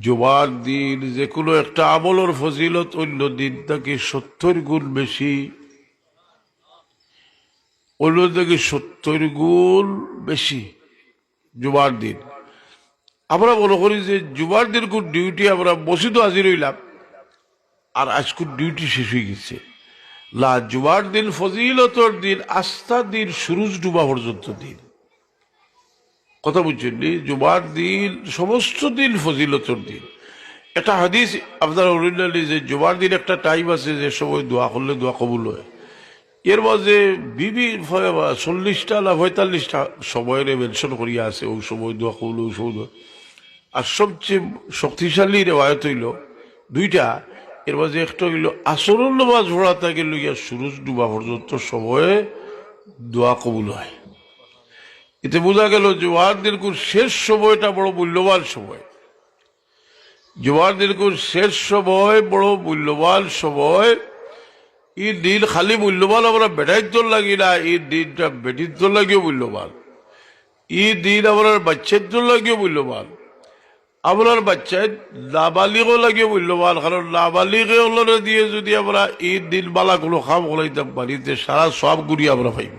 জুমার দিন যে কোনো একটা আমলের ফজিলত অন্য দিন থেকে 70 গুণ বেশি, অন্য থেকে 70 গুণ বেশি জুমার দিন। আমরা মনে করি যে জুমার দিন কোন ডিউটি আমরা মসজিদও হাজির হইলাম আর আজকুর ডিউটি শেষ হয়ে গেছে না। জুমার দিন ফজিলতর দিন, আস্থা দিন, সুরুজ ডুবা পর্যন্ত দিন। কথা বুঝছেন নি? জুমার দিন সমস্ত দিন ফজিলতর দিন। একটা হাদিস আপনার অরিজিনালি যে জুমার দিন একটা টাইম আছে যে সময় দোয়া করলে দোয়া কবুল হয়। এর মাঝে 40টা না 45টা সময়ের মেনশন করিয়া আছে, ওই সময় দোয়া কবুল, ওই সময় দোয়া। আর সবচেয়ে শক্তিশালী রেওয়ায়ত হইল 2টা। এর মাঝে একটা হইল আসরের নামাজ পড়া থেকে লইয়া সুরুজ ডুবা পর্যন্ত সময়ে দোয়া কবুল হয়। এতে বোঝা গেল জুমার দিন শেষ সময়টা বড় মূল্যবান সময়। জুমার দিন শেষ সময় বড় মূল্যবান সময়। এই দিন খালি মূল্যবান আমরা বেটাইতে লাগি না, এই দিনটা বেটির লাগিও মূল্যবান। এই দিন আপনার বাচ্চাদের লাগিও মূল্যবান, আপনার বাচ্চায় নাবালিগও লাগিও মূল্যবান। কারণ নাবালিগে ওলরে দিয়ে যদি আমরা এই দিন বালা কোনো কাম করাইতাম বাড়িতে, সারা সব গুড়ি আমরা পাইব।